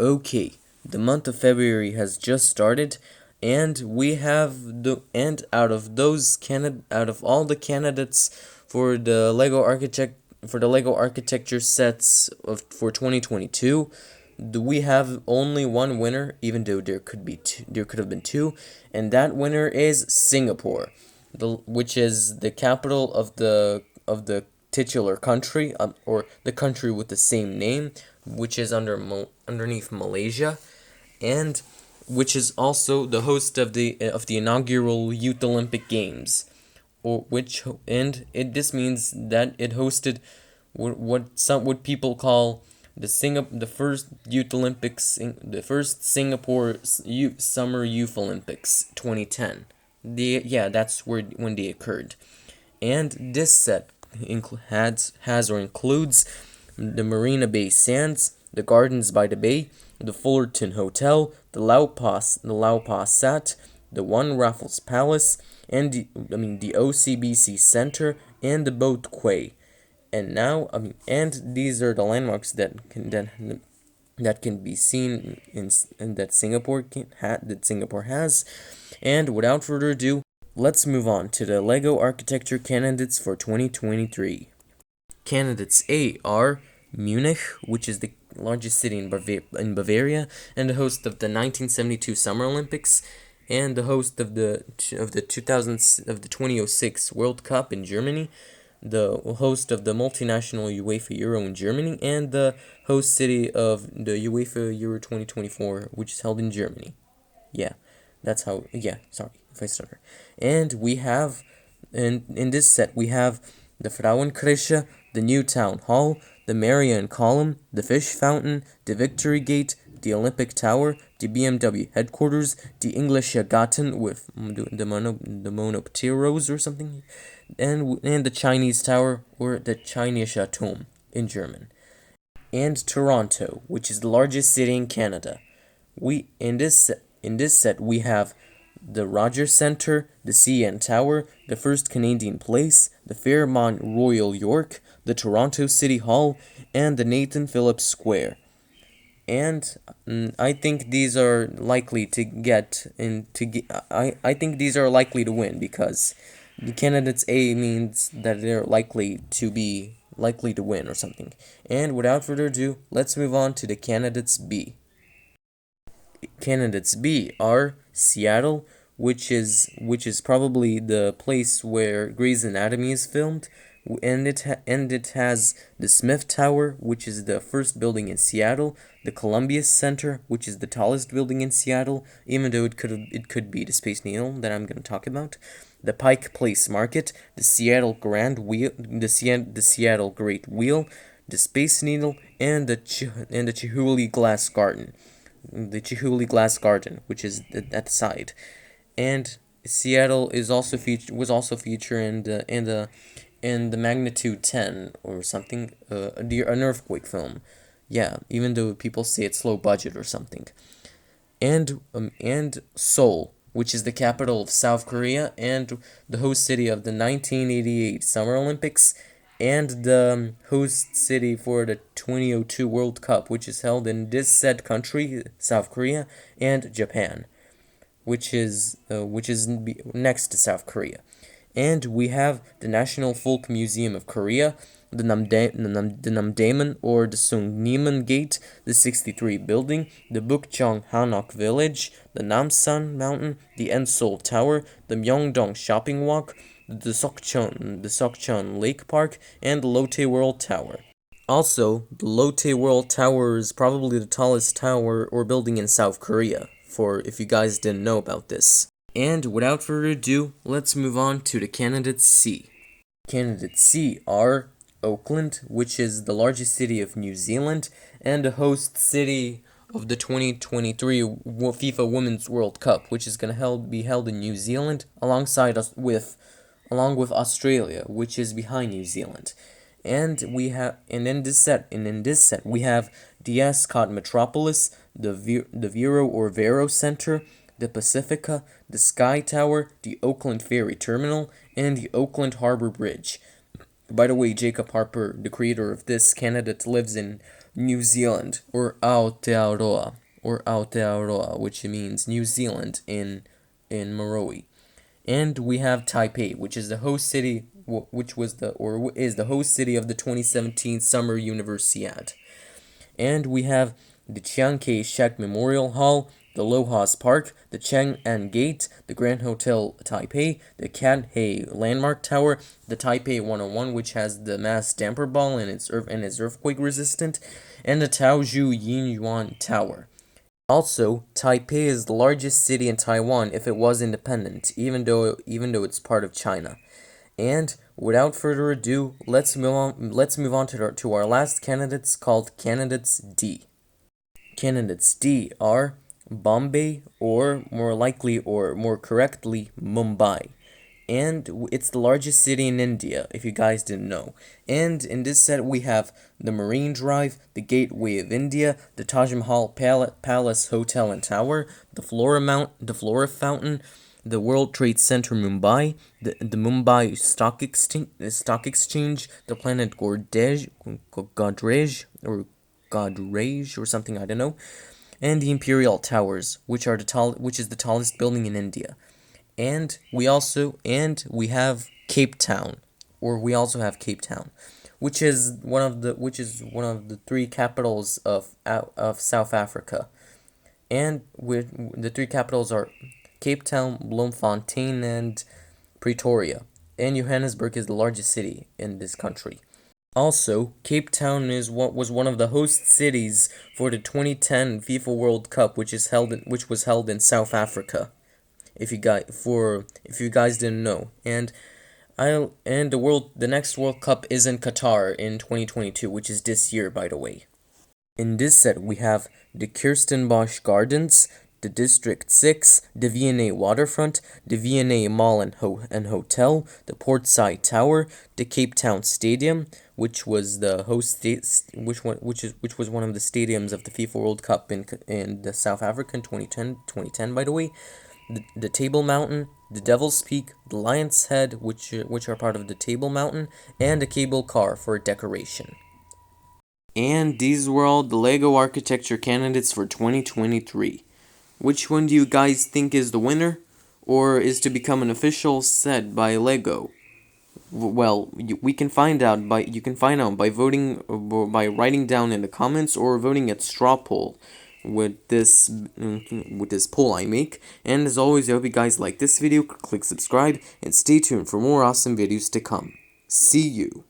Okay, the month of February has just started, and we have out of all the candidates for the Lego architecture sets for 2022, we have only one winner, even though there could have been two, and that winner is Singapore, which is the capital of the titular country, or the country with the same name, which is underneath Malaysia, and which is also the host of the inaugural Youth Olympic Games, or which and it this means that it hosted what people call the first Youth Olympics, the first Singapore Summer Youth Olympics 2010. That's when they occurred. And this set has or includes the Marina Bay Sands, the Gardens by the Bay, the Fullerton Hotel, the Lau Pa Sat, the One Raffles Palace, and the OCBC Center and the Boat Quay. And and these are the landmarks that can be seen in that Singapore has. And without further ado, let's move on to the Lego architecture candidates for 2023. Candidates A are Munich, which is the largest city in Bavaria and the host of the 1972 Summer Olympics, and the host of the 2006 World Cup in Germany, the host of the multinational UEFA Euro in Germany, and the host city of the UEFA Euro 2024, which is held in Germany. Yeah, that's how. Yeah, sorry if I stutter. And we have, in this set, we have the Frauenkirche, the New Town Hall, the Marian Column, the Fish Fountain, the Victory Gate, the Olympic Tower, the BMW headquarters, the English Garten with the Monopteros or something, and the Chinese Tower, or the Chinesische Turm in German, and Toronto, which is the largest city in Canada. We in this set we have the Rogers Centre, the CN Tower, the First Canadian Place, the Fairmont Royal York, the Toronto City Hall, and the Nathan Phillips Square. And I think these are likely to get I think these are likely to win, because the candidates A means that they're likely to win or something. And without further ado, let's move on to the candidates B. Candidates B are Seattle, which is probably the place where Grey's Anatomy is filmed, and it has the Smith Tower, which is the first building in Seattle, the Columbia Center, which is the tallest building in Seattle, even though it could be the Space Needle that I'm going to talk about, the Pike Place Market, the Seattle the Seattle Great Wheel, the Space Needle, and the Chihuly Glass Garden, which is at the side. And Seattle was also featured in the Magnitude 10 or something, an earthquake film. Yeah, even though people say it's low budget or something. And Seoul, which is the capital of South Korea and the host city of the 1988 Summer Olympics, and the host city for the 2002 World Cup, which is held in this said country, South Korea, and Japan, which is next to South Korea. And we have the National Folk Museum of Korea, the Namdaemun or the Sungnimun Gate, the 63 Building, the Bukchong Hanok Village, the Namsan Mountain, the Enseol Tower, the Myeongdong Shopping Walk, the Sokchon Lake Park, and the Lotte World Tower. Also, the Lotte World Tower is probably the tallest tower or building in South Korea, for if you guys didn't know about this. And without further ado, let's move on to the candidates C. Candidates C are Auckland, which is the largest city of New Zealand and the host city of the 2023 FIFA Women's World Cup, which is going to be held in New Zealand along with Australia, which is behind New Zealand. And in this set we have the Ascot Metropolis, the Vero or Vero Center, the Pacifica, the Sky Tower, the Auckland Ferry Terminal, and the Auckland Harbour Bridge. By the way, Jacob Harper, the creator of this candidate, lives in New Zealand, or Aotearoa, which means New Zealand in Moroe. And we have Taipei, which is the host city, which was the or is the host city of the 2017 Summer Universiade. And we have the Chiang Kai-shek Memorial Hall, the Lohas Park, the Chang'an Gate, the Grand Hotel Taipei, the Cat He Landmark Tower, the Taipei 101, which has the mass damper ball and is earthquake resistant, and the Taoju Yinyuan Tower. Also, Taipei is the largest city in Taiwan if it was independent, even though it's part of China. And without further ado, let's move on to our last candidates, called Candidates D. Candidates D are Bombay, or more likely or more correctly, Mumbai. And it's the largest city in India, if you guys didn't know. And in this set, we have the Marine Drive, the Gateway of India, the Taj Mahal Palace Hotel and Tower, the Flora Fountain, the World Trade Center Mumbai, the Mumbai Stock Exchange, the planet Godrej or something, I don't know, and the Imperial Towers, which is the tallest building in India. And we have Cape Town, which is one of the three capitals of South Africa. And the three capitals are Cape Town, Bloemfontein, and Pretoria. And Johannesburg is the largest city in this country. Also, Cape Town was one of the host cities for the 2010 FIFA World Cup, which was held in South Africa. If you guys didn't know, and the next World Cup is in Qatar in 2022, which is this year, by the way. In this set, we have the Kirstenbosch Gardens, the District 6, the V&A Waterfront, the V&A Mall and Hotel, the Portside Tower, the Cape Town Stadium, which was the which was one of the stadiums of the FIFA World Cup in the South Africa in 2010, by the way. The Table Mountain, the Devil's Peak, the Lion's Head, which are part of the Table Mountain, and a cable car for decoration. And these were all the LEGO architecture candidates for 2023. Which one do you guys think is the winner, or is to become an official set by LEGO? Well, you can find out by voting, by writing down in the comments, or voting at straw poll with this poll I make. And as always, I hope you guys like this video. Click subscribe and stay tuned for more awesome videos to come. See you.